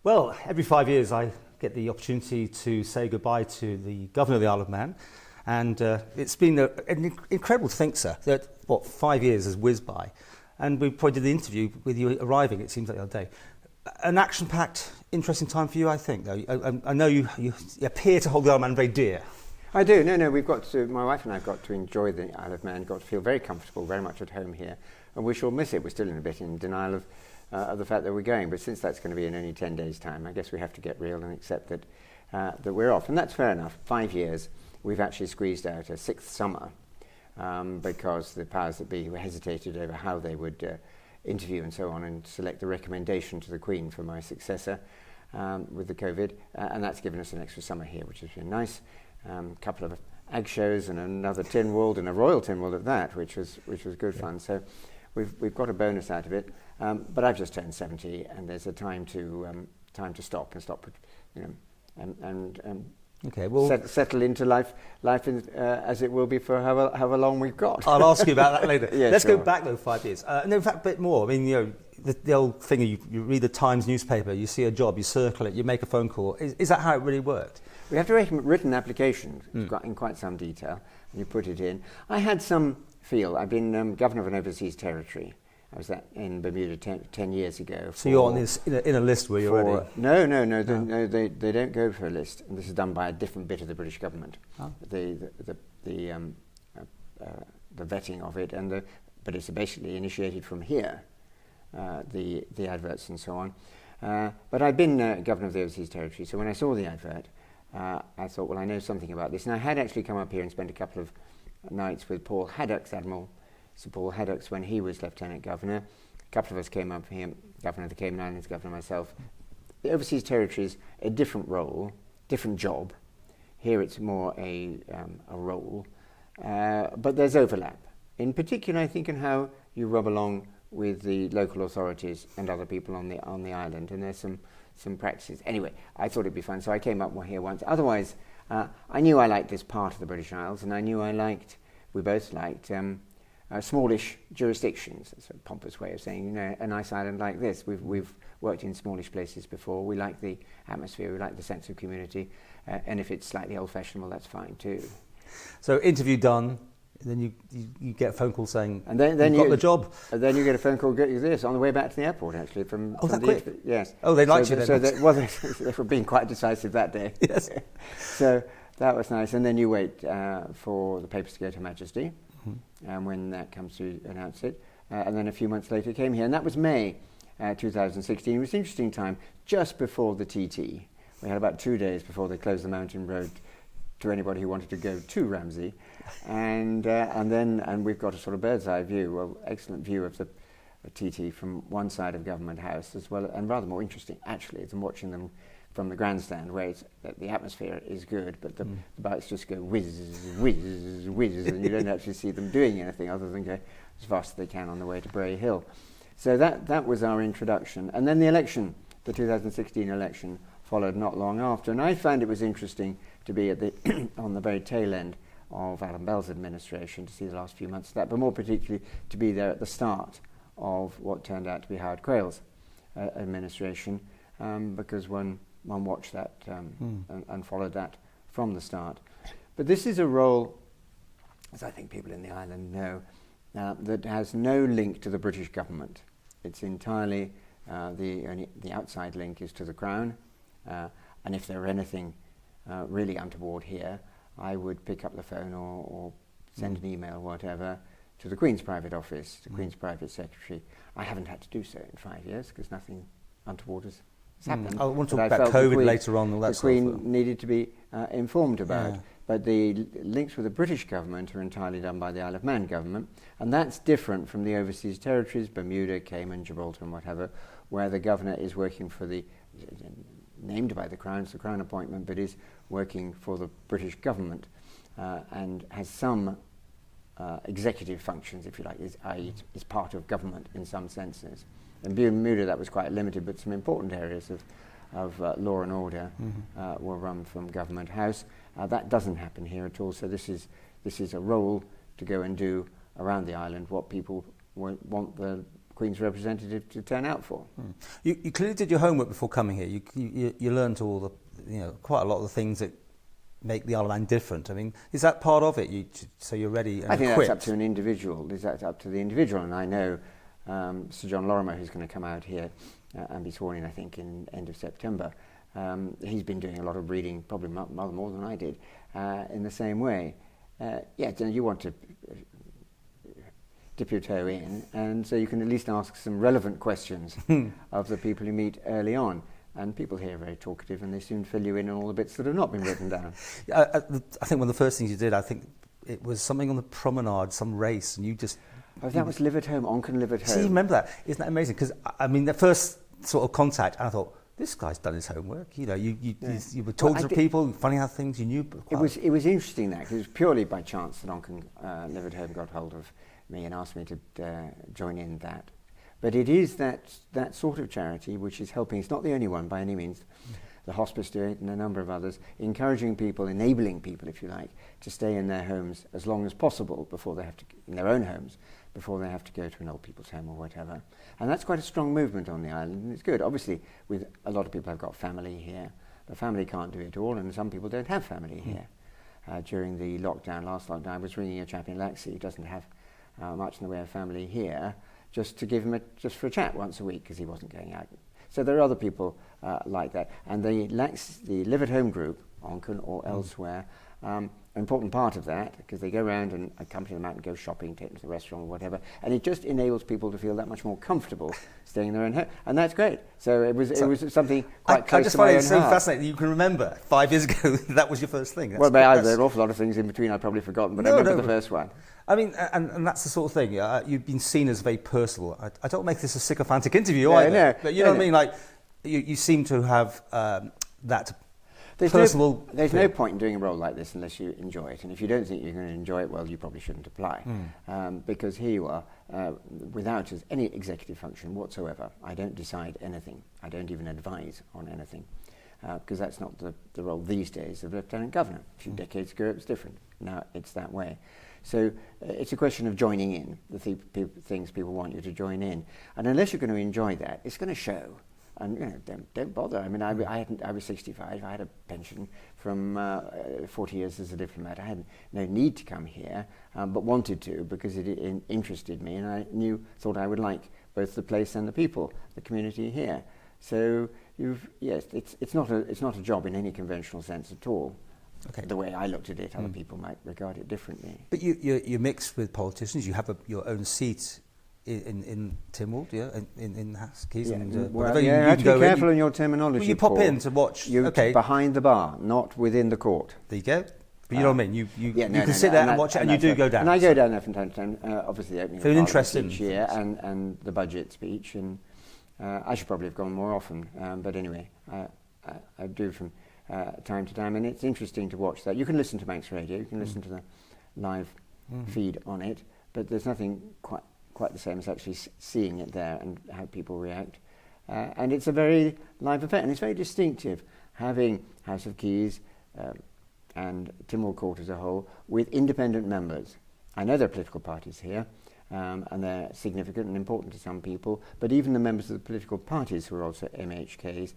Well, every 5 years I get the opportunity to say goodbye to the Governor of the Isle of Man. And it's been incredible to think, sir, that, 5 years has whizzed by. And we probably did the interview with you arriving, it seems like the other day. An action-packed, interesting time for you, I think, though. I know you appear to hold the Isle of Man very dear. I do. No, my wife and I have got to enjoy the Isle of Man, got to feel very comfortable, very much at home here. And we shall miss it. We're still in a bit in denial of the fact that we're going. But since that's going to be in only 10 days' time, I guess we have to get real and accept that we're off. And that's fair enough. 5 years. We've actually squeezed out a sixth summer because the powers that be hesitated over how they would interview and so on and select the recommendation to the Queen for my successor with the COVID. And that's given us an extra summer here, which has been nice. Couple of ag shows and another tin world and a royal tin world at that, which was good fun. So we've got a bonus out of it. But I've just turned 70, and there's a time to stop, and okay, well, settle into life as it will be for however long we've got. I'll ask you about that later. Yeah, Let's sure. go back though 5 years. And in fact, a bit more. I mean, the old thing, you read the Times newspaper, you see a job, you circle it, you make a phone call. Is that how it really worked? We have to make a written application in quite some detail, and you put it in. I had some feel. I've been governor of an overseas territory. I was in Bermuda 10 years ago. So you're on this in a list where you're already? No. They don't go for a list, and this is done by a different bit of the British government. Oh. The vetting of it, but it's basically initiated from here. The adverts and so on. But I'd been governor of the overseas territory, so when I saw the advert, I thought, well, I know something about this. And I had actually come up here and spent a couple of nights with Paul Haddocks, Admiral Sir Paul Haddocks, when he was Lieutenant Governor. A couple of us came up here, Governor of the Cayman Islands, Governor myself. The overseas territory is a different role, different job. Here it's more a role, but there's overlap. In particular, I think, in how you rub along with the local authorities and other people on the island, and there's some practices. Anyway, I thought it'd be fun, so I came up here once. Otherwise, I knew I liked this part of the British Isles, and I knew we both liked smallish jurisdictions. It's a pompous way of saying, a nice island like this. We've worked in smallish places before. We like the atmosphere, we like the sense of community, and if it's slightly old-fashioned, well, that's fine too. So interview done. Then you get a phone call saying, and then you've got the job. And then you get a phone call, get you this, on the way back to the airport, actually. From that the quick? Yes. Oh, they liked you then. So they were being quite decisive that day. Yes. So that was nice. And then you wait for the papers to go to Her Majesty, and when that comes to announce it. And then a few months later it came here, and that was May 2016. It was an interesting time, just before the TT. We had about 2 days before they closed the mountain road to anybody who wanted to go to Ramsey, and we've got a sort of bird's eye view, well, excellent view of the TT from one side of Government House as well, and rather more interesting actually than watching them from the grandstand, where the atmosphere is good, but the bikes just go whiz, whiz, whiz, and you don't actually see them doing anything other than go as fast as they can on the way to Bray Hill. So that was our introduction, and then the election, the 2016 election, followed not long after, and I found it was interesting to be on the very tail end of Alan Bell's administration, to see the last few months of that, but more particularly to be there at the start of what turned out to be Howard Quayle's administration, because one watched that and followed that from the start. But this is a role, as I think people in the island know, that has no link to the British government. It's entirely, the outside link is to the Crown, and if there were anything really untoward here, I would pick up the phone or send an email, whatever, to the Queen's private office, the Queen's private secretary. I haven't had to do so in 5 years because nothing untoward has happened. I want to talk about COVID later on. The Queen needed to be informed about. Yeah. But the links with the British government are entirely done by the Isle of Man government, and that's different from the overseas territories, Bermuda, Cayman, Gibraltar, and whatever, where the governor is working for named by the Crown, it's the Crown appointment, but is working for the British government and has some executive functions, if you like, i.e. is part of government in some senses. In Bermuda that was quite limited, but some important areas of law and order were run from Government House. That doesn't happen here at all, so this is a role to go and do around the island what people want the Queen's representative to turn out for. You clearly did your homework before coming here. You learned all the, quite a lot of the things that make the Isle of Man different. I mean, is that part of it? So you're ready and I think equipped? that's up to an individual. That's up to the individual, and I know Sir John Lorimer, who's going to come out here and be sworn in, I think, in end of September. He's been doing a lot of reading, probably more than I did, in the same way. You want to dip your toe in, and so you can at least ask some relevant questions of the people you meet early on. And people here are very talkative, and they soon fill you in on all the bits that have not been written down. I think one of the first things you did, I think it was something on the promenade, some race, and you just... Oh, that was Live at Home, Onken Live at Home. See, you remember that? Isn't that amazing? Because, I mean, the first sort of contact, I thought, this guy's done his homework. You were talking to people, finding out things you knew. It was interesting that, because it was purely by chance that Onken Live at Home got hold of me and asked me to join in that. But it is that sort of charity which is helping. It's not the only one by any means. The hospice do it and a number of others, encouraging people, enabling people, if you like, to stay in their homes as long as possible before they have to, in their own homes, before they have to go to an old people's home or whatever. And that's quite a strong movement on the island, and it's good. Obviously, with a lot of people have got family here. The family can't do it all, and some people don't have family here. During the last lockdown, I was ringing a chap in Laxey who doesn't have much in the way of family here, just to give him just for a chat once a week because he wasn't going out. So there are other people like that. And the Live at Home group, Onken or elsewhere, an important part of that, because they go around and accompany them out and go shopping, take them to the restaurant or whatever, and it just enables people to feel that much more comfortable staying in their own home. And that's great. So it was something quite close to my own heart. I just find it so fascinating. You can remember 5 years ago that was your first thing. Well, there are an awful lot of things in between I've probably forgotten, but I remember the first one. I mean, and that's the sort of thing. You've been seen as very personal. I don't make this a sycophantic interview either. No, but you know what I mean? Like, you seem to have that personal... There's no point in doing a role like this unless you enjoy it. And if you don't think you're going to enjoy it, well, you probably shouldn't apply. Because here you are, without any executive function whatsoever. I don't decide anything. I don't even advise on anything. Because that's not the role these days of Lieutenant Governor. A few decades ago it was different. Now it's that way. So it's a question of joining in, the things people want you to join in. And unless you're going to enjoy that, it's going to show. And don't bother. I mean, I was 65. I had a pension from 40 years as a diplomat. I had no need to come here, but wanted to because it interested me, and I thought I would like both the place and the people, the community here. So it's not a job in any conventional sense at all. Okay. The way I looked at it, other people might regard it differently. But you're mixed with politicians. You have your own seat in Tynwald, in Keys, and whatever. You have to be careful in your terminology. Well, you pop in to watch. Behind the bar, not within the court. There you go. But you know what I mean. You can sit there and watch it, and you do go down. And I go down there from time to time. Obviously, the opening of Parliament each year, and the budget speech. And I should probably have gone more often. But anyway, I do from time to time, and it's interesting to watch that. You can listen to Manx Radio. You can listen to the live feed on it, but there's nothing quite the same as actually seeing it there and how people react. And it's a very live event, and it's very distinctive, having House of Keys and Tynwald Court as a whole with independent members. I know there are political parties here, and they're significant and important to some people, but even the members of the political parties who are also MHKs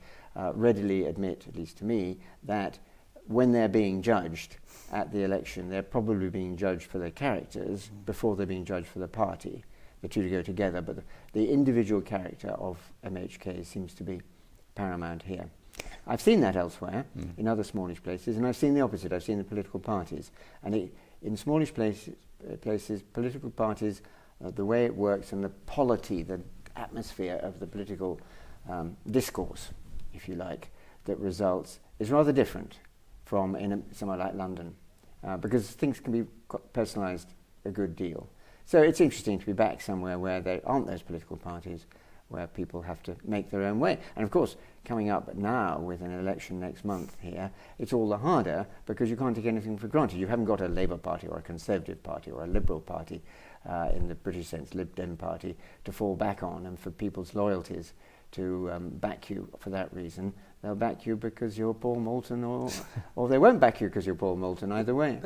readily admit, at least to me, that when they're being judged at the election, they're probably being judged for their characters before they're being judged for the party. The two go together, but the individual character of MHK seems to be paramount here. I've seen that elsewhere, in other smallish places, and I've seen the opposite. I've seen the political parties. And in smallish places, political parties, the way it works and the polity, the atmosphere of the political discourse, if you like, that results is rather different from somewhere like London, because things can be personalised a good deal. So it's interesting to be back somewhere where there aren't those political parties, where people have to make their own way. And of course, coming up now with an election next month here, it's all the harder because you can't take anything for granted. You haven't got a Labour Party or a Conservative Party or a Liberal Party, in the British sense, Lib Dem Party, to fall back on, and for people's loyalties to back you for that reason. They'll back you because you're Paul Moulton, or they won't back you because you're Paul Moulton, either way.